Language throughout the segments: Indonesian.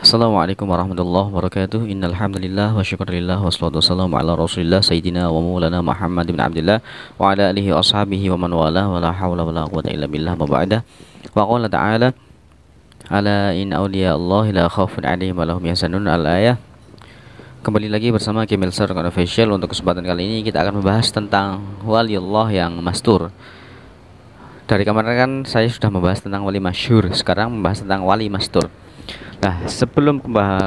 Assalamualaikum warahmatullahi wabarakatuh. Innal hamdalillah wa syukurillah wassalatu wassalamu ala Rasulillah sayyidina wa maulana Muhammad bin Abdullah wa ala alihi wa ashabihi wa man wala wa la haula wa la quwwata illa billah ma ba'da. Wa qala ta'ala ala in awliya Allah la khaufun 'alaihim wa lahum yahzanun al-ayah. Kembali lagi bersama Kemil Sir Official. Untuk kesempatan kali ini kita akan membahas tentang waliullah yang mastur. Dari kemarin kan saya sudah membahas tentang wali masyhur, sekarang membahas tentang wali mastur. Nah, sebelum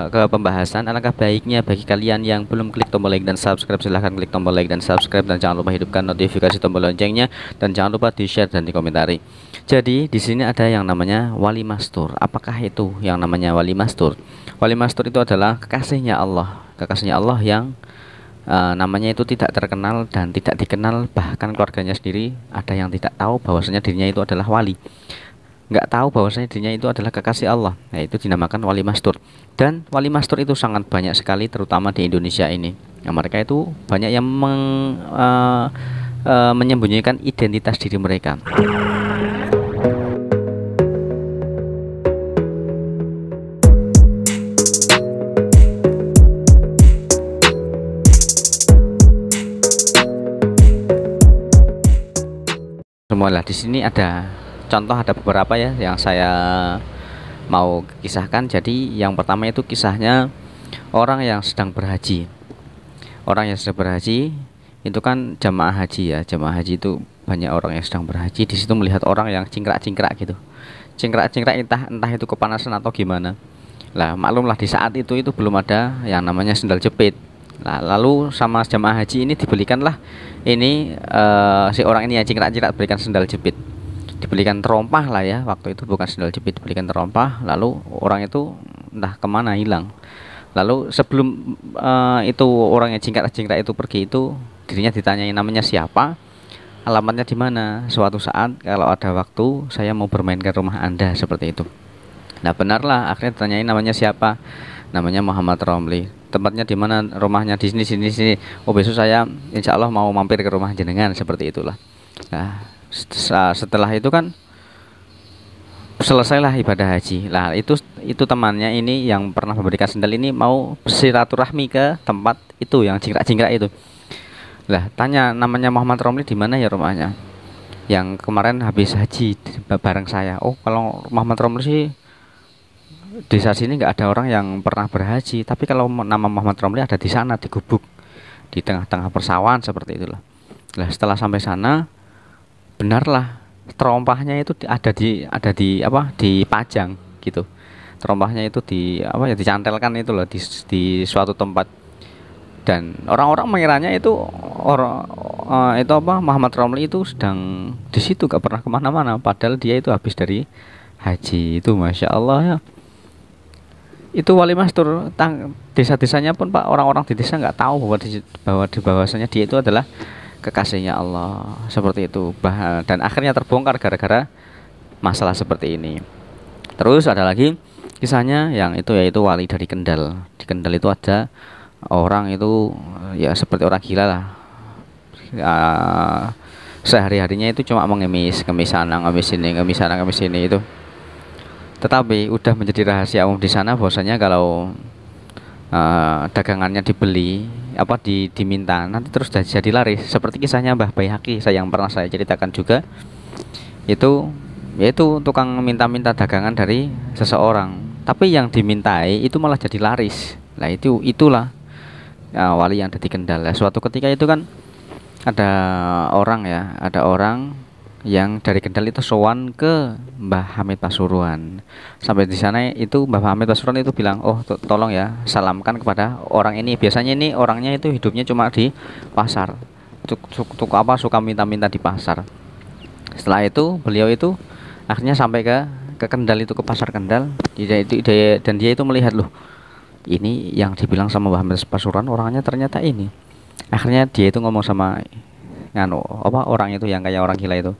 ke pembahasan, alangkah baiknya bagi kalian yang belum klik tombol like dan subscribe, silahkan klik tombol like dan subscribe, dan jangan lupa hidupkan notifikasi tombol loncengnya, dan jangan lupa di share dan dikomentari. Jadi di sini ada yang namanya wali mastur. Apakah itu yang namanya wali mastur? Wali mastur itu adalah kekasihnya Allah yang namanya itu tidak terkenal dan tidak dikenal, bahkan keluarganya sendiri ada yang tidak tahu bahwasanya dirinya itu adalah wali, nggak tahu bahwasanya dirinya itu adalah kekasih Allah. Nah, itu dinamakan wali mastur. Dan wali mastur itu sangat banyak sekali, terutama di Indonesia ini. Nah, mereka itu banyak yang menyembunyikan identitas diri mereka. Semualah di sini ada contoh, ada beberapa ya yang saya mau kisahkan. Jadi yang pertama itu kisahnya orang yang sedang berhaji. Orang yang sedang berhaji itu kan jamaah haji ya. Jamaah haji itu banyak orang yang sedang berhaji. Di situ melihat orang yang cingkrak-cingkrak gitu. Cingkrak-cingkrak entah itu kepanasan atau gimana. Lah maklumlah di saat itu belum ada yang namanya sendal jepit. Nah, lalu sama jamaah haji ini dibelikanlah ini si orang ini yang cingkrak-cingkrak berikan sendal jepit. Dibelikan terompah lah ya, waktu itu bukan sendal jepit, dibelikan terompah. Lalu orang itu entah kemana hilang. Lalu sebelum itu orang yang cingkrak-cingkrak itu pergi, itu dirinya ditanyai namanya siapa, alamatnya di mana. Suatu saat kalau ada waktu saya mau bermain ke rumah Anda, seperti itu. Nah benarlah, akhirnya ditanyai namanya siapa, namanya Muhammad Romli. Tempatnya di mana, rumahnya di sini. Oh besok saya insya Allah mau mampir ke rumah jenengan, seperti itulah. Nah setelah itu kan selesailah ibadah haji. Lah itu temannya ini yang pernah memberikan sendal ini mau silaturahmi ke tempat itu yang cingkrak-cingkrak itu. Lah tanya namanya Muhammad Romli, di mana ya rumahnya, yang kemarin habis haji bareng saya. Oh kalau Muhammad Romli sih desa sini nggak ada orang yang pernah berhaji, tapi kalau nama Muhammad Romli ada di sana, di gubuk di tengah-tengah persawahan, seperti itulah. Nah setelah sampai sana, benarlah terompahnya itu ada di dipajang gitu. Terompahnya itu dicantelkan itu loh di suatu tempat, dan orang-orang mengiranya itu Muhammad Romli itu sedang di situ, gak pernah kemana-mana, padahal dia itu habis dari haji. Itu masya Allah ya, itu wali mastur. Desa-desanya pun Pak, orang-orang di desa nggak tahu bahwasanya dia itu adalah kekasihnya Allah, seperti itu. Dan akhirnya terbongkar gara-gara masalah seperti ini. Terus ada lagi kisahnya yang itu, yaitu wali dari Kendal. Di Kendal itu ada orang itu ya seperti orang gila lah. Sehari-harinya itu cuma mengemis sana, ngemis sini itu. Tetapi udah menjadi rahasia umum di sana bahwasanya kalau dagangannya dibeli diminta, nanti terus jadi laris. Seperti kisahnya Mbah Baihaqi yang pernah saya ceritakan juga, itu yaitu tukang minta-minta dagangan dari seseorang, tapi yang dimintai itu malah jadi laris. Nah itulah wali yang ada di Kendal. Suatu ketika itu kan ada orang yang dari Kendal itu sowan ke Mbah Hamid Pasuruan. Sampai di sana itu Mbah Hamid Pasuruan itu bilang, "Oh, tolong ya, salamkan kepada orang ini. Biasanya ini orangnya itu hidupnya cuma di pasar. Suka minta-minta di pasar." Setelah itu beliau itu akhirnya sampai ke Kendal, itu ke pasar Kendal. Dan dia itu melihat, loh, ini yang dibilang sama Mbah Hamid Pasuruan orangnya ternyata ini. Akhirnya dia itu ngomong sama orang itu yang kayak orang gila itu,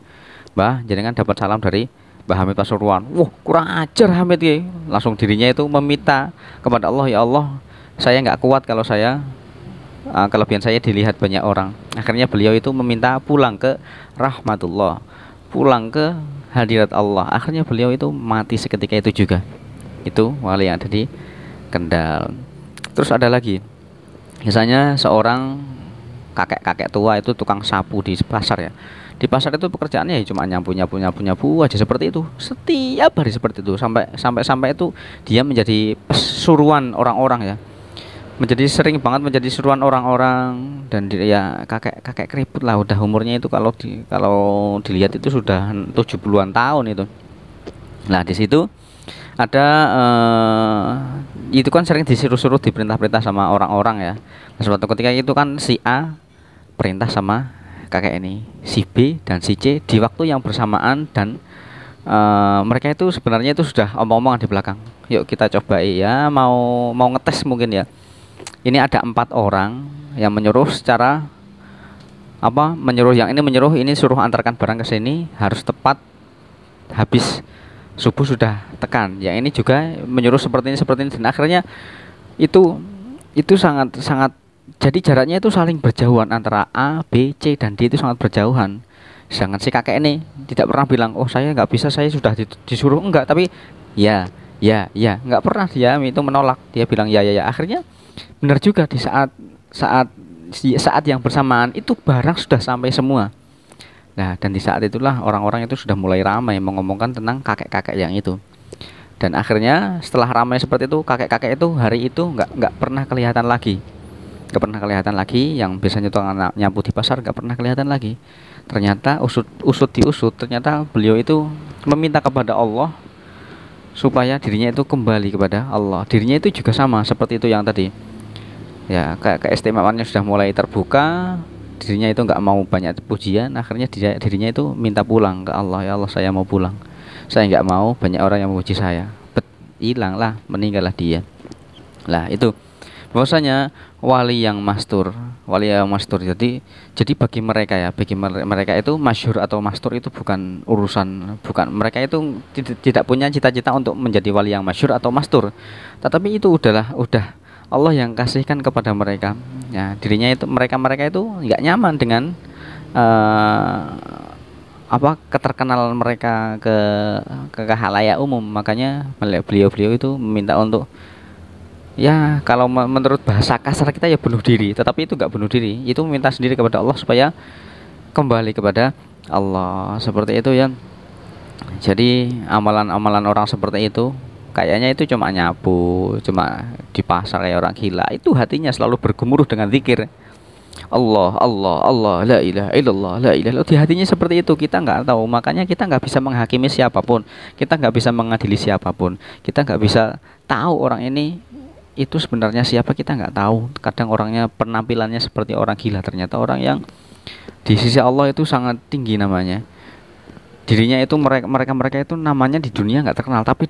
"Mbah, jenengan dapat salam dari Mbah Hamid Pasuruan." Wah, kurang ajar Hamid ya. Langsung dirinya itu meminta kepada Allah, "Ya Allah, saya nggak kuat kalau kelebihan saya dilihat banyak orang." Akhirnya beliau itu meminta pulang ke rahmatullah, pulang ke hadirat Allah. Akhirnya beliau itu mati seketika itu juga. Itu wali yang ada di Kendal. Terus ada lagi, misalnya seorang kakek-kakek tua itu tukang sapu di pasar ya. Di pasar itu pekerjaannya ya cuma nyapu aja seperti itu. Setiap hari seperti itu sampai itu dia menjadi suruhan orang-orang ya. Menjadi sering banget menjadi suruhan orang-orang dan ya kakek-kakek keriput lah, udah umurnya itu kalau dilihat itu sudah 70-an tahun itu. Nah, di situ ada itu kan sering disuruh-suruh diperintah-perintah sama orang-orang ya. Nah, suatu ketika itu kan si A perintah sama kakek ini, si B dan si C di waktu yang bersamaan dan mereka itu sebenarnya itu sudah omong-omongan di belakang. Yuk kita coba ya, mau ngetes mungkin ya. Ini ada 4 orang yang menyuruh secara menyuruh ini suruh antarkan barang ke sini harus tepat habis subuh sudah tekan. Yang ini juga menyuruh seperti ini dan akhirnya itu sangat jadi jaraknya itu saling berjauhan antara A, B, C dan D itu sangat berjauhan. Sedangkan si kakek ini tidak pernah bilang, "Oh, saya nggak bisa, saya sudah disuruh." Enggak, tapi ya, nggak pernah dia itu menolak. Dia bilang ya. Akhirnya benar juga di saat yang bersamaan itu barang sudah sampai semua. Nah, dan di saat itulah orang-orang itu sudah mulai ramai mengomongkan tentang kakek-kakek yang itu. Dan akhirnya setelah ramai seperti itu, kakek-kakek itu hari itu nggak pernah kelihatan lagi. Nggak pernah kelihatan lagi, yang biasanya tukang nyapu di pasar nggak pernah kelihatan lagi. Ternyata diusut, ternyata beliau itu meminta kepada Allah supaya dirinya itu kembali kepada Allah. Dirinya itu juga sama seperti itu yang tadi. Ya, keistimewaannya sudah mulai terbuka. Dirinya itu nggak mau banyak pujian. Akhirnya dirinya itu minta pulang ke Allah. Ya Allah, saya mau pulang. Saya nggak mau banyak orang yang memuji saya. Hilanglah, meninggallah dia. Lah itu bahwasanya wali yang mastur. Jadi bagi mereka itu masyhur atau mastur itu bukan mereka itu tidak punya cita-cita untuk menjadi wali yang masyhur atau mastur. Tetapi itu udah Allah yang kasihkan kepada mereka. Ya, dirinya itu mereka itu nggak nyaman dengan keterkenalan mereka ke halayak umum. Makanya beliau itu meminta untuk, ya kalau menurut bahasa kasar kita ya bunuh diri, tetapi itu nggak bunuh diri, itu meminta sendiri kepada Allah supaya kembali kepada Allah, seperti itu ya. Jadi amalan-amalan orang seperti itu kayaknya itu cuma nyapu, cuma di pasar kayak orang gila, itu hatinya selalu bergemuruh dengan zikir Allah, la ilaha illallah, la ilaha illallah. Di hatinya seperti itu, kita nggak tahu. Makanya kita nggak bisa menghakimi siapapun, kita nggak bisa mengadili siapapun, kita nggak bisa tahu orang ini itu sebenarnya siapa, kita nggak tahu. Kadang orangnya penampilannya seperti orang gila, ternyata orang yang di sisi Allah itu sangat tinggi namanya. Dirinya itu mereka itu namanya di dunia nggak terkenal, tapi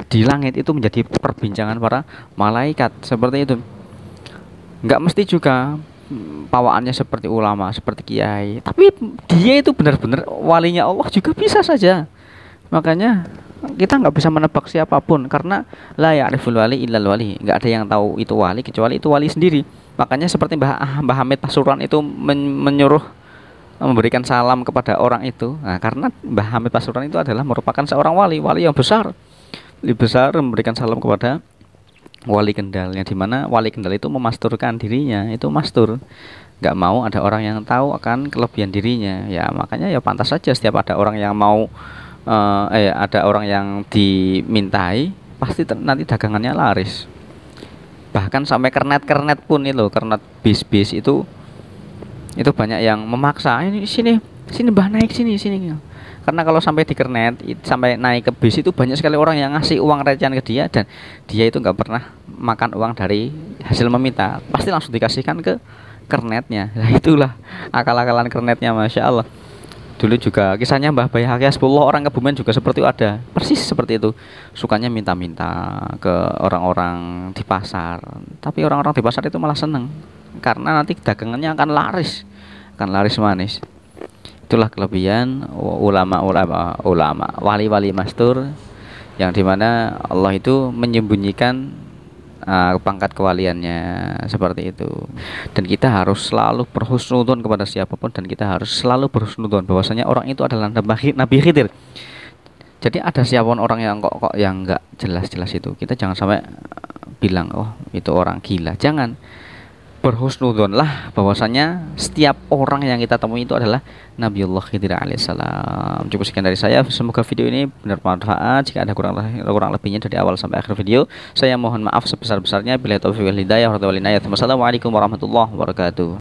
di langit itu menjadi perbincangan para malaikat, seperti itu. Nggak mesti juga pawaannya seperti ulama, seperti kiai, tapi dia itu benar-benar walinya Allah juga bisa saja. Makanya kita nggak bisa menebak siapapun, karena la ya'riful wali illal wali, nggak ada yang tahu itu wali kecuali itu wali sendiri. Makanya seperti Mbah Hamid Pasuruan itu menyuruh memberikan salam kepada orang itu. Nah, karena Mbah Hamid Pasuruan itu adalah merupakan seorang wali yang besar, lebih besar, memberikan salam kepada wali Kendal, yang dimana wali Kendal itu memasturkan dirinya, itu mastur, nggak mau ada orang yang tahu akan kelebihan dirinya. Ya makanya ya pantas saja setiap ada orang yang mau ada orang yang dimintai, pasti nanti dagangannya laris. Bahkan sampai kernet pun itu, kernet bis itu banyak yang memaksa, ini sini Mbah, naik sini. Karena kalau sampai di kernet, sampai naik ke bis itu banyak sekali orang yang ngasih uang recehan ke dia, dan dia itu nggak pernah makan uang dari hasil meminta, pasti langsung dikasihkan ke kernetnya. Nah itulah akal-akalan kernetnya, masya Allah. Dulu juga kisahnya Mbah Bayhaqi Hasbullah, orang Kebumen juga seperti itu, ada persis seperti itu, sukanya minta-minta ke orang-orang di pasar, tapi orang-orang di pasar itu malah seneng karena nanti dagangannya akan laris manis. Itulah kelebihan ulama wali-wali mastur, yang dimana Allah itu menyembunyikan pangkat kewaliannya seperti itu. Dan kita harus selalu berhusnudzon kepada siapapun, dan kita harus selalu berhusnudzon bahwasanya orang itu adalah Nabi Khidir. Jadi ada siapapun orang yang kok yang nggak jelas itu, kita jangan sampai bilang oh itu orang gila. Jangan, berhusnudzonlah bahwasanya setiap orang yang kita temui itu adalah Nabiullah Khidir alaihissalam. Cukup sekian dari saya. Semoga video ini benar bermanfaat. Jika ada kurang lebihnya dari awal sampai akhir video, saya mohon maaf sebesar-besarnya. Billahi taufiq wal hidayah. Wassalamualaikum warahmatullahi wabarakatuh.